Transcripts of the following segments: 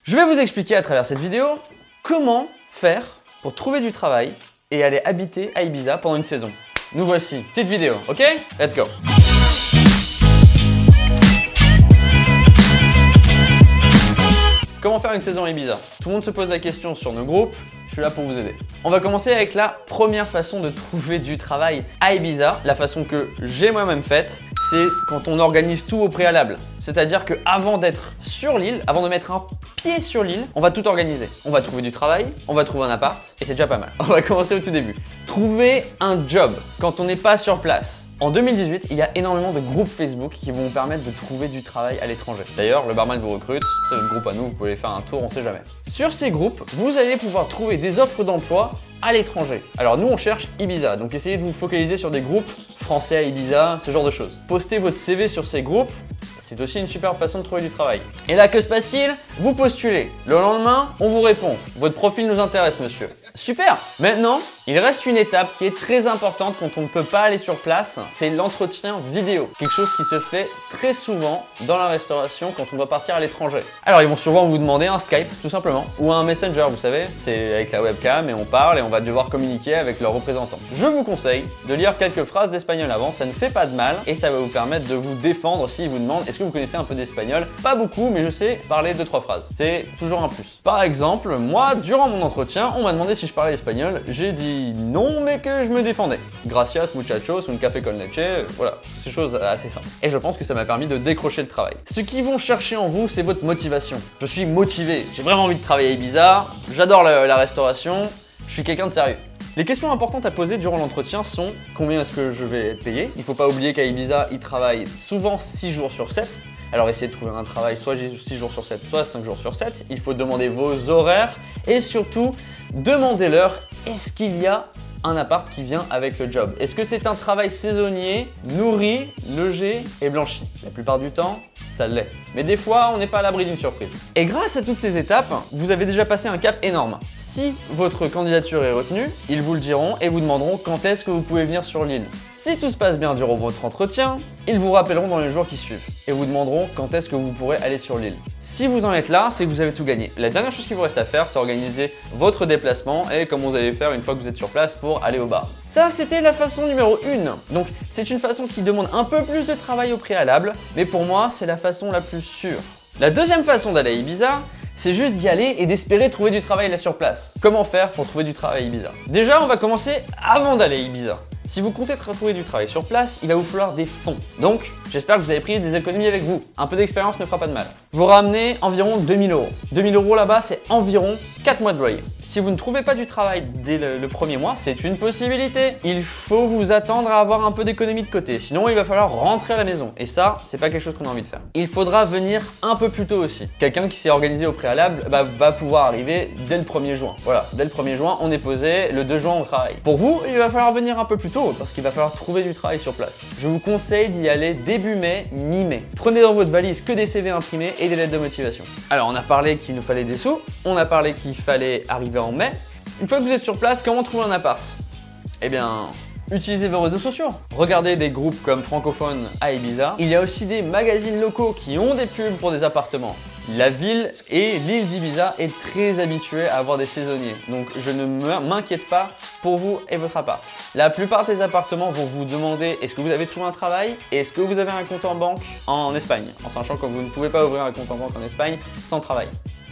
Je vais vous expliquer à travers cette vidéo comment faire pour trouver du travail et aller habiter à Ibiza pendant une saison. Nous voici, petite vidéo, ok? Let's go! Comment faire une saison à Ibiza? Tout le monde se pose la question sur nos groupes, je suis là pour vous aider. On va commencer avec la première façon de trouver du travail à Ibiza, la façon que j'ai moi-même faite, c'est quand on organise tout au préalable. C'est-à-dire qu'avant d'être sur l'île, avant de mettre un pied sur l'île, on va tout organiser. On va trouver du travail, on va trouver un appart, et c'est déjà pas mal. On va commencer au tout début. Trouver un job quand on n'est pas sur place. En 2018, il y a énormément de groupes Facebook qui vont vous permettre de trouver du travail à l'étranger. D'ailleurs, le barman vous recrute, c'est notre groupe à nous, vous pouvez faire un tour, on sait jamais. Sur ces groupes, vous allez pouvoir trouver des offres d'emploi à l'étranger. Alors nous, on cherche Ibiza, donc essayez de vous focaliser sur des groupes français à Ibiza, ce genre de choses. Postez votre CV sur ces groupes, c'est aussi une super façon de trouver du travail. Et là, que se passe-t-il? Vous postulez. Le lendemain, on vous répond. Votre profil nous intéresse, monsieur. Super! Maintenant, il reste une étape qui est très importante quand on ne peut pas aller sur place, c'est l'entretien vidéo. Quelque chose qui se fait très souvent dans la restauration quand on doit partir à l'étranger. Alors ils vont souvent vous demander un Skype tout simplement, ou un Messenger, vous savez, c'est avec la webcam et on parle et on va devoir communiquer avec leur représentant. Je vous conseille de lire quelques phrases d'espagnol avant, ça ne fait pas de mal et ça va vous permettre de vous défendre s'ils vous demandent est-ce que vous connaissez un peu d'espagnol? Pas beaucoup, mais je sais parler 2-3 phrases. C'est toujours un plus. Par exemple, moi, durant mon entretien, on m'a demandé si je parlais espagnol, j'ai dit non, mais que je me défendais. Gracias muchachos, un café con leche, voilà, c'est chose assez simple. Et je pense que ça m'a permis de décrocher le travail. Ce qu'ils vont chercher en vous, c'est votre motivation. Je suis motivé, j'ai vraiment envie de travailler à Ibiza, j'adore la restauration, je suis quelqu'un de sérieux. Les questions importantes à poser durant l'entretien sont combien est-ce que je vais être payé? Il ne faut pas oublier qu'à Ibiza, ils travaillent souvent 6 jours sur 7. Alors essayez de trouver un travail soit 6 jours sur 7, soit 5 jours sur 7. Il faut demander vos horaires et surtout, demandez-leur est-ce qu'il y a un appart qui vient avec le job? Est-ce que c'est un travail saisonnier, nourri, logé et blanchi? La plupart du temps, ça l'est. Mais des fois, on n'est pas à l'abri d'une surprise. Et grâce à toutes ces étapes, vous avez déjà passé un cap énorme. Si votre candidature est retenue, ils vous le diront et vous demanderont quand est-ce que vous pouvez venir sur l'île. Si tout se passe bien durant votre entretien, ils vous rappelleront dans les jours qui suivent et vous demanderont quand est-ce que vous pourrez aller sur l'île. Si vous en êtes là, c'est que vous avez tout gagné. La dernière chose qu'il vous reste à faire, c'est organiser votre déplacement et comment vous allez faire une fois que vous êtes sur place pour aller au bar. Ça, c'était la façon numéro 1. Donc, c'est une façon qui demande un peu plus de travail au préalable, mais pour moi, c'est la façon la plus sûre. La deuxième façon d'aller à Ibiza, c'est juste d'y aller et d'espérer trouver du travail là sur place. Comment faire pour trouver du travail à Ibiza? Déjà, on va commencer avant d'aller à Ibiza. Si vous comptez trouver du travail sur place, il va vous falloir des fonds. Donc, j'espère que vous avez pris des économies avec vous. Un peu d'expérience ne fera pas de mal. Vous ramenez environ 2000 €. 2000 € là-bas, c'est environ 4 mois de loyer. Si vous ne trouvez pas du travail dès le premier mois, c'est une possibilité. Il faut vous attendre à avoir un peu d'économie de côté. Sinon, il va falloir rentrer à la maison. Et ça, c'est pas quelque chose qu'on a envie de faire. Il faudra venir un peu plus tôt aussi. Quelqu'un qui s'est organisé au préalable va pouvoir arriver dès le 1er juin. Voilà, dès le 1er juin, on est posé. Le 2 juin, on travaille. Pour vous, il va falloir venir un peu plus tôt parce qu'il va falloir trouver du travail sur place. Je vous conseille d'y aller début mai, mi-mai. Prenez dans votre valise que des CV imprimés et des lettres de motivation. Alors, on a parlé qu'il nous fallait des sous. On a parlé qu'il fallait arriver en mai. Une fois que vous êtes sur place, comment trouver un appart? Eh bien, utilisez vos réseaux sociaux. Regardez des groupes comme Francophone à Ibiza. Il y a aussi des magazines locaux qui ont des pubs pour des appartements. La ville et l'île d'Ibiza est très habituée à avoir des saisonniers. Donc je ne m'inquiète pas pour vous et votre appart. La plupart des appartements vont vous demander est-ce que vous avez trouvé un travail et est-ce que vous avez un compte en banque en Espagne, en sachant que vous ne pouvez pas ouvrir un compte en banque en Espagne sans travail.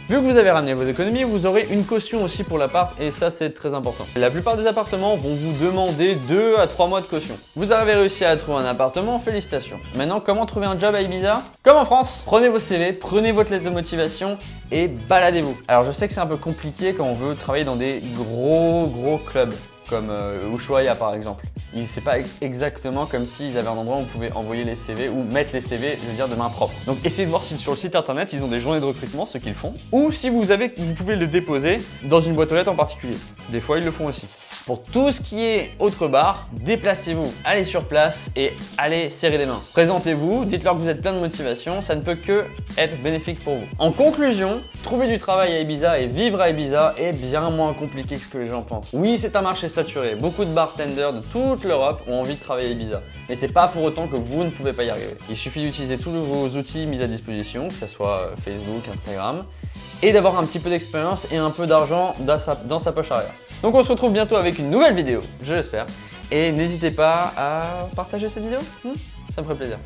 Vu que vous avez ramené vos économies, vous aurez une caution aussi pour l'appart et ça c'est très important. La plupart des appartements vont vous demander 2 à 3 mois de caution. Vous avez réussi à trouver un appartement, félicitations. Maintenant, comment trouver un job à Ibiza? Comme en France, prenez vos CV, prenez votre lettre de motivation et baladez-vous. Alors je sais que c'est un peu compliqué quand on veut travailler dans des gros clubs comme Ushuaia par exemple. C'est pas exactement comme s'ils avaient un endroit où on pouvait envoyer les CV ou mettre les CV, je veux dire, de main propre. Donc essayez de voir si sur le site internet ils ont des journées de recrutement, ce qu'ils font, ou si vous pouvez le déposer dans une boîte aux lettres en particulier. Des fois ils le font aussi. Pour tout ce qui est autre bar, déplacez-vous, allez sur place et allez serrer les mains. Présentez-vous, dites-leur que vous êtes plein de motivation, ça ne peut que être bénéfique pour vous. En conclusion, trouver du travail à Ibiza et vivre à Ibiza est bien moins compliqué que ce que les gens pensent. Oui, c'est un marché saturé, beaucoup de bartenders de toute l'Europe ont envie de travailler à Ibiza. Mais c'est pas pour autant que vous ne pouvez pas y arriver. Il suffit d'utiliser tous vos outils mis à disposition, que ce soit Facebook, Instagram, et d'avoir un petit peu d'expérience et un peu d'argent dans sa poche arrière. Donc on se retrouve bientôt avec une nouvelle vidéo, je l'espère. Et n'hésitez pas à partager cette vidéo, ça me ferait plaisir.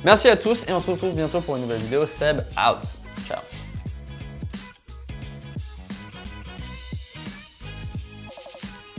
Merci à tous et on se retrouve bientôt pour une nouvelle vidéo. Seb out. Ciao.